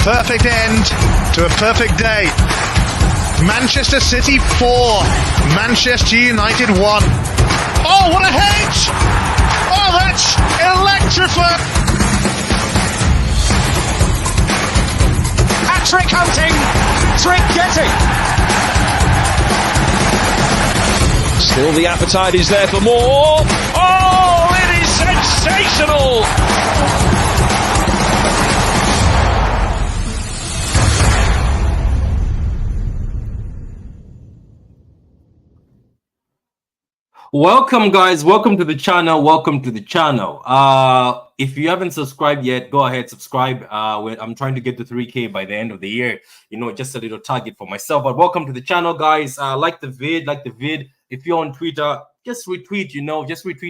perfect end to a perfect day. Manchester City 4, Manchester United 1. Oh, what a hedge! Oh, that's electrifying! Hat-trick hunting, trick getting. Still the appetite is there for more. Oh, it is sensational! Welcome, guys. Welcome to the channel. If you haven't subscribed yet, go ahead, subscribe. I'm trying to get to 3K by the end of the year. You know, just a little target for myself. But welcome to the channel, guys. Like the vid. If you're on Twitter, just retweet.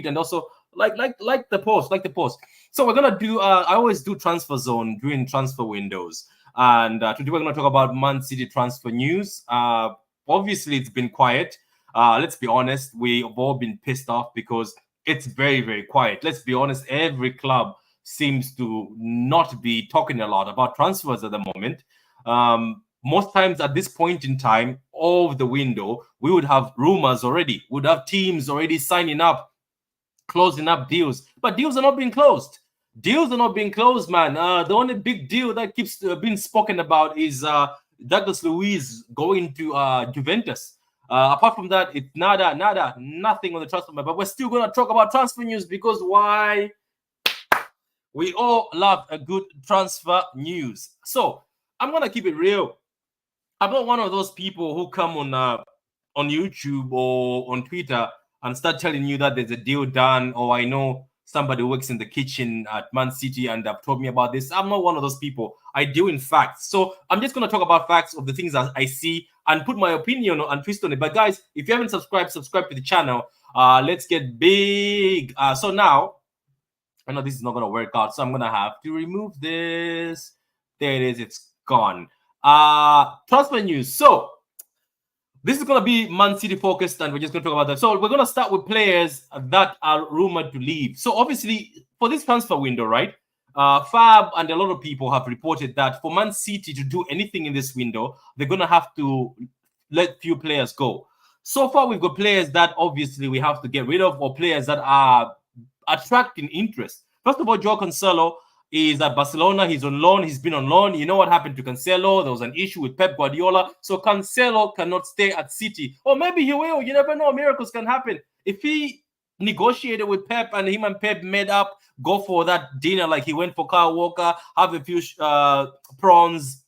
And also like the post. So we're gonna do. I always do Transfer Zone during transfer windows, and today we're gonna talk about Man City transfer news. Obviously, it's been quiet. Let's be honest, we've all been pissed off because it's very, very quiet. Let's be honest, every club seems to not be talking a lot about transfers at the moment. Most times at this point in time of the window, we would have rumors already. We'd have teams already signing up, closing up deals. But deals are not being closed. Man. The only big deal that keeps being spoken about is Douglas Luiz going to Juventus. Apart from that, it's nothing on the transfer market. But we're still going to talk about transfer news because why? We all love a good transfer news. So I'm going to keep it real. I'm not one of those people who come on YouTube or on Twitter and start telling you that there's a deal done, or I know somebody who works in the kitchen at Man City and have told me about this. I'm not one of those people. I deal in facts. So I'm just going to talk about facts of the things that I see and put my opinion and twist on it. But guys, if you haven't subscribed to the channel. Let's get big. So now, I know this is not going to work out, so I'm going to have to remove this. There it is. It's gone. Transfer news. So this is going to be Man City focused, and we're just going to talk about that. So we're going to start with players that are rumored to leave. So obviously, for this transfer window, right, Fab and a lot of people have reported that for Man City to do anything in this window, they're going to have to let few players go. So far, we've got players that obviously we have to get rid of, or players that are attracting interest. First of all, Joao Cancelo is at Barcelona. He's on loan. He's been on loan. You know what happened to Cancelo? There was an issue with Pep Guardiola. So Cancelo cannot stay at City. Or maybe he will. You never know. Miracles can happen. If he negotiated with Pep and him and Pep made up, go for that dinner like he went for Kyle Walker, have a few prawns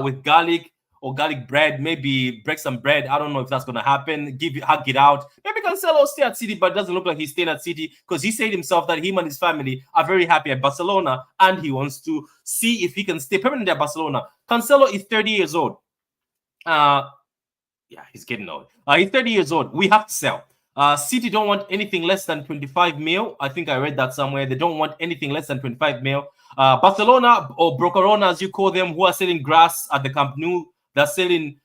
with garlic or garlic bread, maybe break some bread. I don't know if that's going to happen. Hug it out. Maybe Cancelo stay at City, but it doesn't look like he's staying at City because he said himself that him and his family are very happy at Barcelona and he wants to see if he can stay permanently at Barcelona. Cancelo is 30 years old. Yeah, he's getting old. He's 30 years old. We have to sell. City don't want anything less than 25 mil. I think I read that somewhere. They don't want anything less than 25 mil. Barcelona, or Brocarona as you call them, who are selling grass at the Camp Nou, they're selling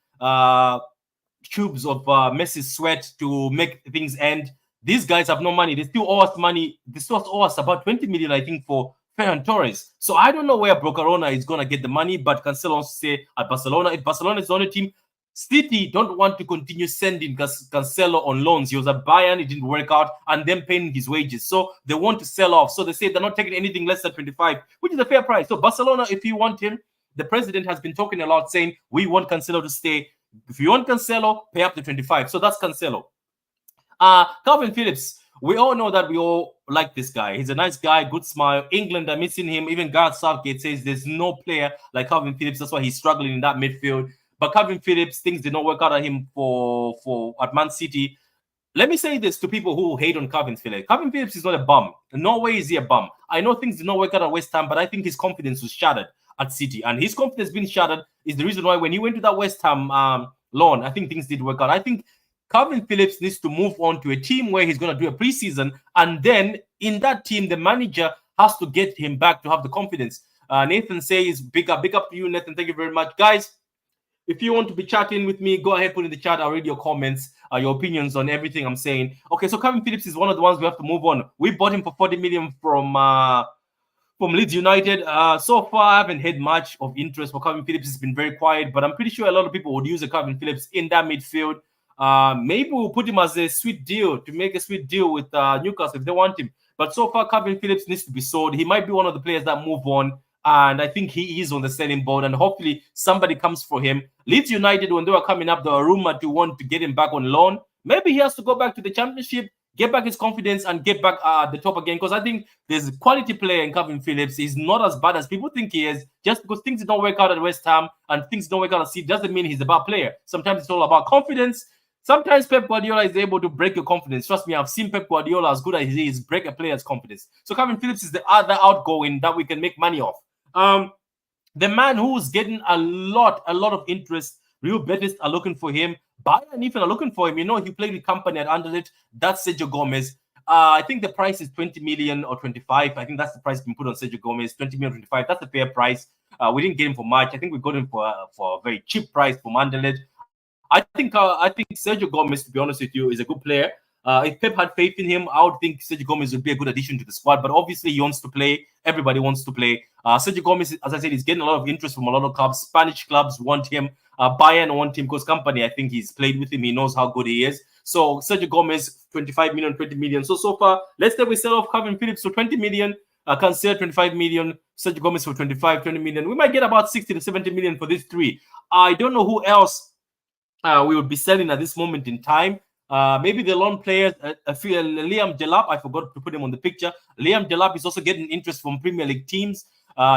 tubes of Messi's sweat to make things end. These guys have no money. They still owe us money. They still owe us about 20 million, I think, for Ferran Torres. So I don't know where Brocarona is going to get the money, but Cancelo wants to stay at Barcelona. If Barcelona is the only team, City don't want to continue sending Cancelo on loans. He was at Bayern, it didn't work out, and then paying his wages. So they want to sell off. So they say they're not taking anything less than 25, which is a fair price. So Barcelona, if you want him, the president has been talking a lot, saying we want Cancelo to stay. If you want Cancelo, pay up to 25. So that's Cancelo. Calvin Phillips, we all know that we all like this guy. He's a nice guy, good smile. England are missing him. Even Gareth Southgate says there's no player like Calvin Phillips. That's why he's struggling in that midfield. But Calvin Phillips, things did not work out at him at Man City. Let me say this to people who hate on Calvin Phillips. Calvin Phillips is not a bum. No way is he a bum. I know things did not work out at West Ham, but I think his confidence was shattered at City. And his confidence being shattered is the reason why when he went to that West Ham loan, I think things did work out. I think Calvin Phillips needs to move on to a team where he's going to do a preseason. And then in that team, the manager has to get him back to have the confidence. Nathan says, big up to you, Nathan. Thank you very much. Guys, if you want to be chatting with me, go ahead, put in the chat. I'll read your comments, your opinions on everything I'm saying. Okay, so Calvin Phillips is one of the ones we have to move on. We bought him for 40 million from from Leeds United. So far, I haven't had much of interest for Calvin Phillips. It's been very quiet, but I'm pretty sure a lot of people would use a Calvin Phillips in that midfield. Maybe we'll put him as a sweet deal to make a sweet deal with Newcastle if they want him. But so far, Calvin Phillips needs to be sold. He might be one of the players that move on. And I think he is on the selling board, and hopefully somebody comes for him. Leeds United, when they were coming up, they were rumored to want to get him back on loan. Maybe he has to go back to the Championship, get back his confidence, and get back at the top again. Because I think there's a quality player in Calvin Phillips. He's not as bad as people think he is. Just because things don't work out at West Ham and things don't work out at City doesn't mean he's a bad player. Sometimes it's all about confidence. Sometimes Pep Guardiola is able to break your confidence. Trust me, I've seen Pep Guardiola, as good as he is, break a player's confidence. So Calvin Phillips is the other outgoing that we can make money off. The man who's getting a lot of interest. Real Betis are looking for him. Bayern even are looking for him. You know, he played with company at Anderlecht. That's Sergio Gomez. I think the price is 20 million or 25. I think that's the price being put on Sergio Gomez. 20 million, 25. That's a fair price. We didn't get him for much. I think we got him for a very cheap price from Anderlecht. I think Sergio Gomez, to be honest with you, is a good player. If Pep had faith in him, I would think Sergio Gomez would be a good addition to the squad. But obviously, he wants to play. Everybody wants to play. Sergio Gomez, as I said, is getting a lot of interest from a lot of clubs. Spanish clubs want him. Bayern want him because company, I think he's played with him. He knows how good he is. So Sergio Gomez, 25 million, 20 million. So far, let's say we sell off Calvin Phillips for 20 million. Cancel 25 million. Sergio Gomez for 25, 20 million. We might get about 60 to 70 million for these three. I don't know who else we would be selling at this moment in time. Maybe the loan players, Liam Delap, I forgot to put him on the picture. Liam Delap is also getting interest from Premier League teams.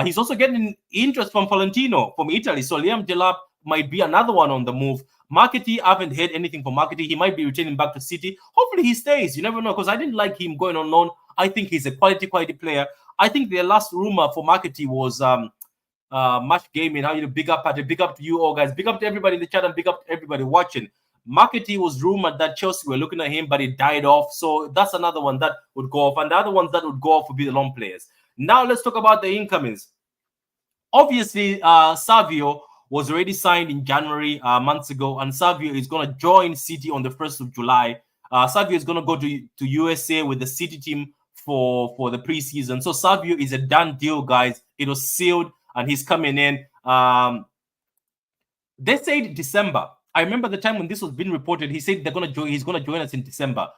He's also getting interest from Valentino from Italy. So Liam Delap might be another one on the move. Marketing, I haven't heard anything from Marketing. He might be returning back to City. Hopefully he stays. You never know, because I didn't like him going on loan. I think he's a quality player. I think the last rumor for Marketing was Match Gaming. How you big up to you all guys. Big up to everybody in the chat and big up to everybody watching. Marketing was rumored that Chelsea were looking at him, but it died off. So that's another one that would go off. And the other ones that would go off would be the loan players. Now let's talk about the incomings. Obviously, Savio was already signed in January, months ago, and Savio is going to join City on the 1st of July. Savio is going to go to USA with the City team for the preseason. So Savio is a done deal, guys. It was sealed, and he's coming in. They said December. I remember the time when this was being reported. He said he's going to join us in December.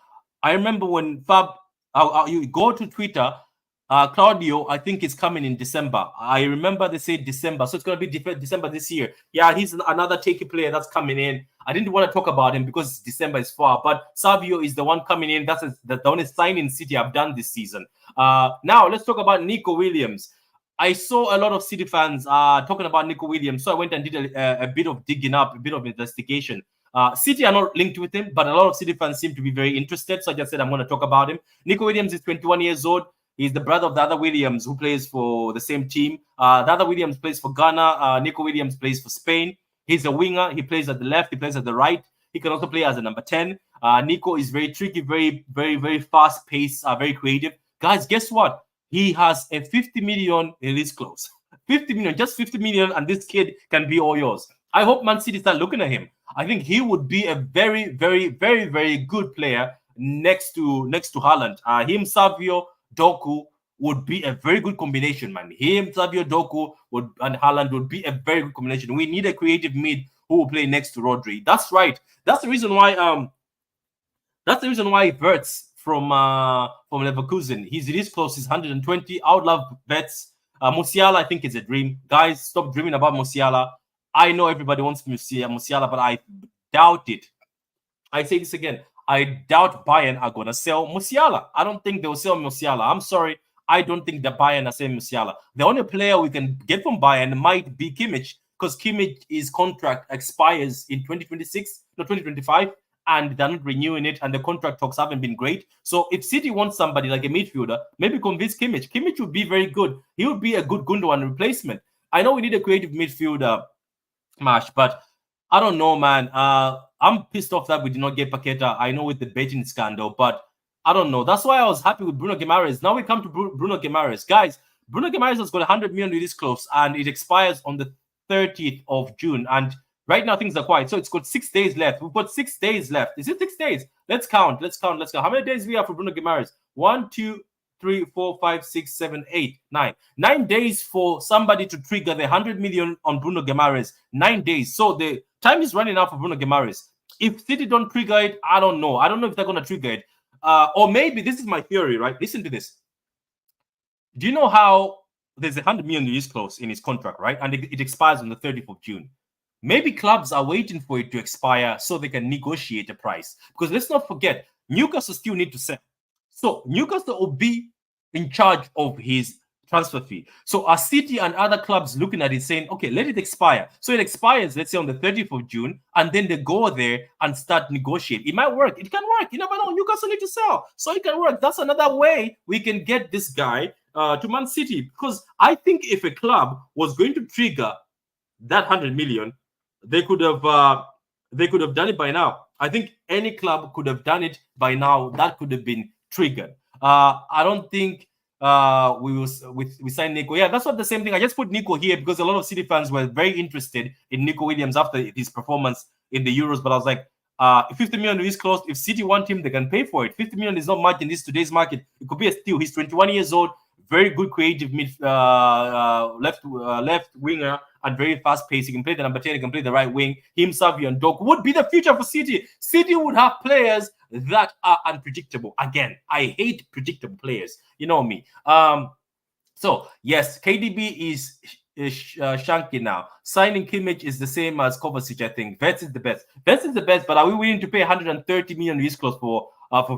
I remember when Fab, you go to Twitter, Claudio, I think is coming in December. I remember they said December, so it's going to be December this year. Yeah, he's another takey player that's coming in. I didn't want to talk about him because December is far, but Savio is the one coming in. That's the only signing City I've done this season. Now let's talk about Nico Williams. I saw a lot of City fans talking about Nico Williams, so I went and did a bit of digging up, a bit of investigation. City are not linked with him, but a lot of City fans seem to be very interested, so I just said I'm going to talk about him. Nico Williams is 21 years old. He's the brother of the other Williams who plays for the same team. The other Williams plays for Ghana. Nico Williams plays for Spain. He's a winger. He plays at the left. He plays at the right. He can also play as a number 10. Nico is very tricky, very, very, very fast-paced, very creative. Guys, guess what? He has a 50 million release clause. 50 million, just 50 million, and this kid can be all yours. I hope Man City start looking at him. I think he would be a very, very, very, very good player next to Haaland. Him, Savio, Doku would be a very good combination, man. Him, Savio, Doku, and Haaland would be a very good combination. We need a creative mid who will play next to Rodri. That's right. That's the reason why. Wirtz from Leverkusen, his release clause is 120. I would love Wirtz. Musiala, I think, is a dream. Guys, stop dreaming about Musiala. I know everybody wants Musiala, but I doubt it. I say this again. I doubt Bayern are going to sell Musiala. I don't think they will sell Musiala. I'm sorry. I don't think the Bayern are selling Musiala. The only player we can get from Bayern might be Kimmich, because Kimmich's contract expires in 2025, and they're not renewing it, and the contract talks haven't been great. So if City wants somebody like a midfielder, maybe convince Kimmich. Kimmich would be very good. He would be a good Gundogan replacement. I know we need a creative midfielder, Mash, but I don't know, man. I'm pissed off that we did not get Paqueta. I know with the betting scandal, but I don't know. That's why I was happy with Bruno Guimaraes. Now we come to Bruno Guimaraes. Guys, Bruno Guimaraes has got 100 million release clause, and it expires on the 30th of June. And right now things are quiet. So it's got 6 days left. We've got 6 days left. Is it 6 days? Let's count. How many days we have for Bruno Guimaraes? 1, 2, 3, 4, 5, 6, 7, 8, 9. 9 days for somebody to trigger the 100 million on Bruno Guimaraes. 9 days. So the time is running out for Bruno Guimaraes. If City don't trigger it, I don't know. I don't know if they're going to trigger it. Or maybe, this is my theory, right? Listen to this. Do you know how there's a 100 million use clause in his contract, right? And it expires on the 30th of June. Maybe clubs are waiting for it to expire so they can negotiate a price. Because let's not forget, Newcastle still need to sell. So Newcastle will be in charge of his transfer fee. So are City and other clubs looking at it saying, okay, let it expire. So it expires, let's say, on the 30th of June, and then they go there and start negotiating. It might work. It can work. You never know. Newcastle need to sell. So it can work. That's another way we can get this guy to Man City. Because I think if a club was going to trigger that 100 million, they could have done it by now. I think any club could have done it by now. That could have been triggered. I don't think we signed Nico. Yeah, that's not the same thing. I just put Nico here because a lot of City fans were very interested in Nico Williams after his performance in the Euros. But I was like, 50 million is close. If City want him, they can pay for it. 50 million is not much in today's market. It could be a steal. He's 21 years old, very good creative left winger, and very fast paced. He can play the number 10, he can play the right wing. Him, Savio, and Doku would be the future for City. City would have players that are unpredictable. Again, I hate predictable players. You know me. So yes, KDB is Shanky now. Signing Kimmich is the same as Kovacic, I think. Vets is the best. Vets is the best, but are we willing to pay 130 million use clause for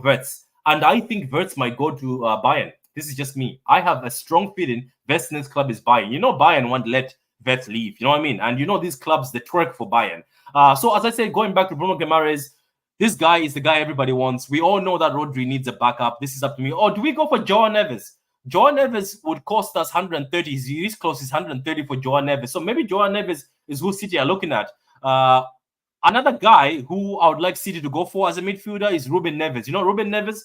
Vets? And I think Vets might go to Bayern. This is just me. I have a strong feeling Vets' next club is Bayern. You know, Bayern won't let Vets leave. You know what I mean? And you know these clubs, they twerk for Bayern. So as I said, going back to Bruno Guimaraes, this guy is the guy everybody wants. We all know that Rodri needs a backup. This is up to me. Or do we go for Joao Neves? Joao Neves would cost us 130. His close is 130 for Joao Neves. So maybe Joao Neves is who City are looking at. Another guy who I would like City to go for as a midfielder is Ruben Neves. You know Ruben Neves?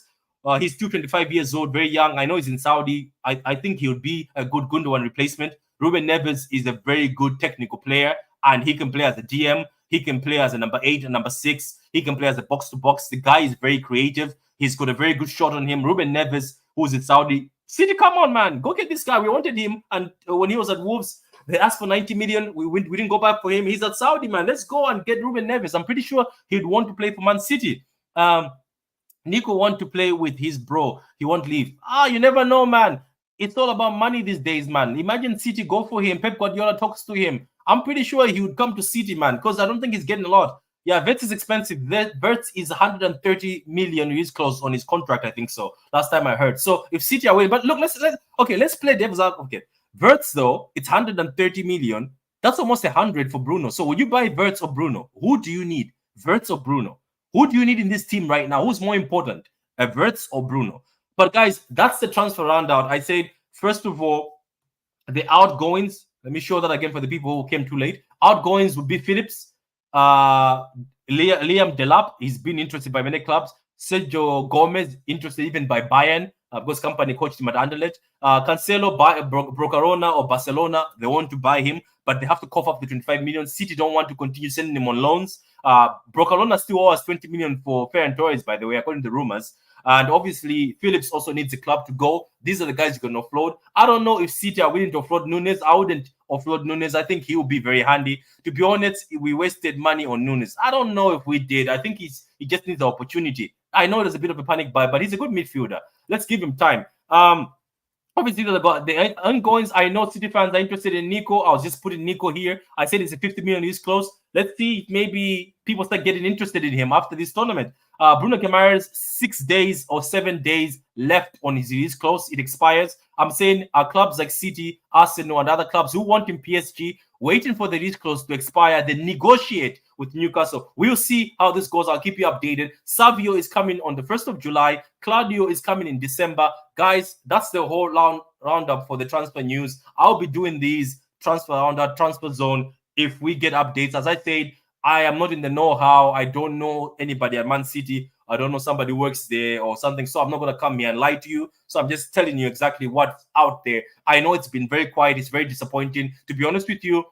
He's still 25 years old, very young. I know he's in Saudi. I think he would be a good Gundogan replacement. Ruben Neves is a very good technical player, and he can play as a DM. He can play as a number 8 and number 6. He can play as a box-to-box. The guy is very creative. He's got a very good shot on him. Ruben Neves, who's in Saudi. City, come on, man. Go get this guy. We wanted him, and when he was at Wolves, they asked for 90 million. We didn't go back for him. He's at Saudi, man. Let's go and get Ruben Neves. I'm pretty sure he'd want to play for Man City. Nico want to play with his bro. He won't leave. You never know, man. It's all about money these days, man. Imagine City go for him. Pep Guardiola talks to him. I'm pretty sure he would come to City, man, because I don't think he's getting a lot. Yeah, Vets is expensive. Vets is 130 million use clause on his contract, I think so. Last time I heard. So if City are winning, but look, let's play devil's advocate. Vets though, it's 130 million. That's almost 100 for Bruno. So would you buy Vets or Bruno? Who do you need? Vets or Bruno? Who do you need in this team right now? Who's more important, Vets or Bruno? But guys, that's the transfer roundout. I said, first of all, the outgoings. Let me show that again for the people who came too late. Outgoings would be Phillips, Liam Delap. He's been interested by many clubs. Sergio Gomez, interested even by Bayern, because company coached him at Anderlecht. Cancelo, Brocarona or Barcelona, they want to buy him, but they have to cough up the 25 million. City don't want to continue sending him on loans. Brocarona still owes 20 million for Ferran Torres, by the way, according to rumors. And obviously, Phillips also needs a club to go. These are the guys you can offload. I don't know if City are willing to offload Nunes. I wouldn't offload Nunes. I think he will be very handy. To be honest, we wasted money on Nunes. I don't know if we did. I think he just needs the opportunity. I know there's a bit of a panic buy, but he's a good midfielder. Let's give him time. Obviously, the ongoings. I know City fans are interested in Nico. I was just putting Nico here. I said it's a 50 million use close. Let's see if maybe people start getting interested in him after this tournament. Bruno Guimaraes, 6 days or 7 days left on his release clause. It expires. I'm saying clubs like City, Arsenal, and other clubs who want him PSG, waiting for the release clause to expire, then negotiate with Newcastle. We'll see how this goes. I'll keep you updated. Savio is coming on the 1st of July. Claudio is coming in December. Guys, that's the whole roundup for the transfer news. I'll be doing these transfer roundup, transfer zone, if we get updates. As I said, I am not in the know-how. I don't know anybody at Man City. I don't know somebody who works there or something. So I'm not going to come here and lie to you. So I'm just telling you exactly what's out there. I know it's been very quiet. It's very disappointing. To be honest with you,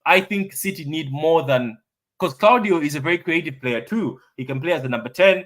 I think City need more than... Because Claudio is a very creative player too. He can play as the number 10.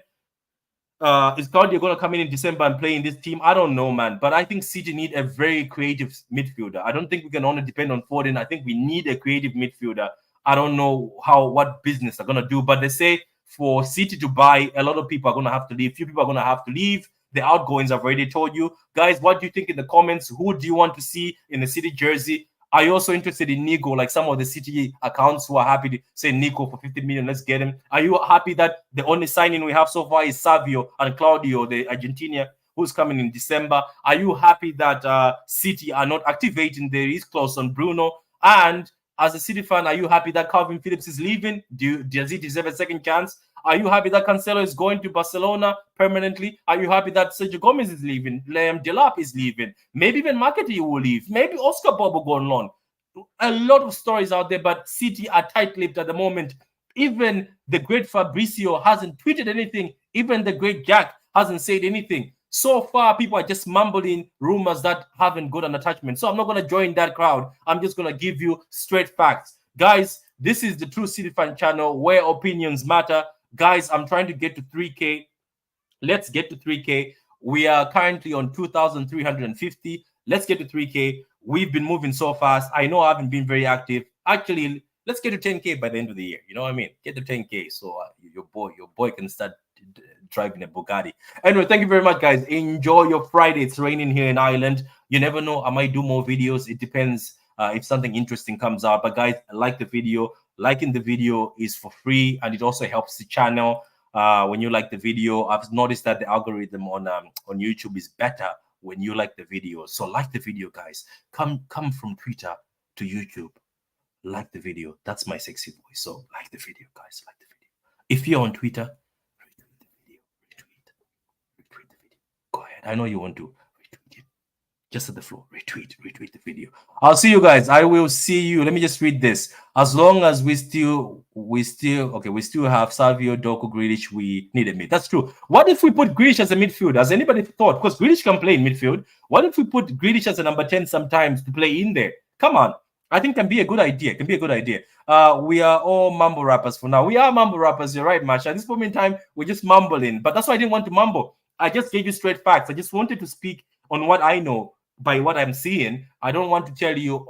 is Claudio going to come in December and play in this team? I don't know, man. But I think City need a very creative midfielder. I don't think we can only depend on Foden. I think we need a creative midfielder. I don't know what business they're going to do, but they say for City to buy, a lot of people are going to have to leave. Few people are going to have to leave. The outgoings I've already told you. Guys, what do you think in the comments? Who do you want to see in the City jersey? Are you also interested in Nico, like some of the City accounts who are happy to say Nico for 50 million, let's get him? Are you happy that the only signing we have so far is Savio and Claudio, the Argentina, who's coming in December? Are you happy that City are not activating their release clause on Bruno? And as a City fan, are you happy that Calvin Phillips is leaving? Does he deserve a second chance? Are you happy that Cancelo is going to Barcelona permanently? Are you happy that Sergio Gomez is leaving? Liam Delap is leaving? Maybe even Marketing will leave. Maybe Oscar Bob will go on loan. A lot of stories out there, but City are tight-lipped at the moment. Even the great Fabrizio hasn't tweeted anything. Even the great Jack hasn't said anything. So far, people are just mumbling rumors that haven't got an attachment. So I'm not going to join that crowd. I'm just going to give you straight facts. Guys, this is the True City Fan channel where opinions matter. Guys, I'm trying to get to 3K. Let's get to 3K. We are currently on 2,350. Let's get to 3K. We've been moving so fast. I know I haven't been very active. Actually, let's get to 10K by the end of the year. You know what I mean? Get to 10K so your boy can start driving a Bugatti. Anyway, thank you very much, guys. Enjoy your Friday. It's raining here in Ireland. You never know. I might do more videos. It depends if something interesting comes out. But guys, like the video. Liking the video is for free, and it also helps the channel. When you like the video, I've noticed that the algorithm on YouTube is better when you like the video. So like the video, guys. Come from Twitter to YouTube. Like the video. That's my sexy voice. So like the video, guys. Like the video. If you're on Twitter, retweet the video. Retweet the video. Go ahead. I know you want to retweet it. Just at the floor. Retweet the video. I'll see you guys. I will see you. Let me just read this. As long as we still have Savio, Doku, Grealish, we need a mid. That's true. What if we put Grealish as a midfield? Has anybody thought? Because Grealish can play in midfield. What if we put Grealish as a number 10 sometimes to play in there? Come on. I think can be a good idea. We are all mumble rappers for now. We are mumble rappers. You're right, Masha. At this moment in time, we're just mumbling. But that's why I didn't want to mumble. I just gave you straight facts. I just wanted to speak on what I know by what I'm seeing. I don't want to tell you,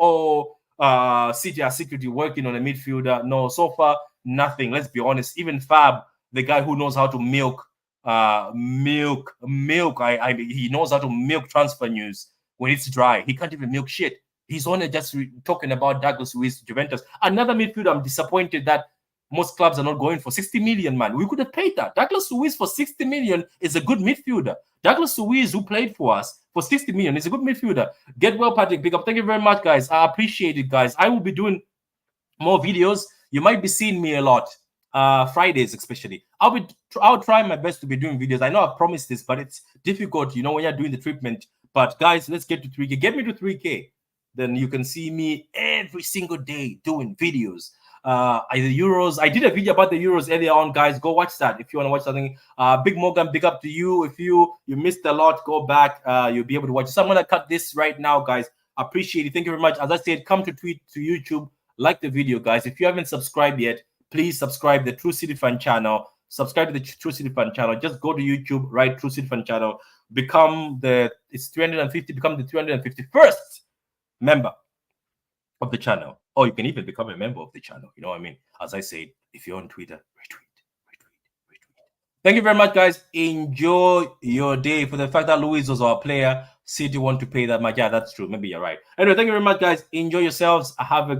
City are secretly working on a midfielder. No, so far, nothing. Let's be honest. Even Fab, the guy who knows how to milk, he knows how to milk transfer news when it's dry. He can't even milk shit. He's only just talking about Douglas Luiz, Juventus. Another midfielder, I'm disappointed that most clubs are not going for 60 million, man. We could have paid that. Douglas Luiz for 60 million is a good midfielder. Douglas Luiz, who played for us for 60 million, is a good midfielder. Get well, Patrick. Big up. Thank you very much, guys. I appreciate it, guys. I will be doing more videos. You might be seeing me a lot. Fridays, especially. I'll try my best to be doing videos. I know I've promised this, but it's difficult, when you're doing the treatment. But guys, let's get to 3K. Get me to 3K. Then you can see me every single day doing videos. The Euros. I did a video about the Euros earlier on, guys. Go watch that if you want to watch something. Big Morgan, big up to you. If you missed a lot, go back. You'll be able to watch it. So I'm gonna cut this right now, guys. Appreciate it. Thank you very much. As I said, come to YouTube, like the video, guys. If you haven't subscribed yet, please subscribe the True City Fan channel. Subscribe to the True City Fan channel. Just go to YouTube, write True City Fan channel. It's 350. Become the 351st member of the channel. Or you can even become a member of the channel. You know what I mean? As I said, if you're on Twitter, retweet. Thank you very much, guys. Enjoy your day. For the fact that Luiz was our player, City want to pay that much. Yeah, that's true. Maybe you're right. Anyway, thank you very much, guys. Enjoy yourselves. Have a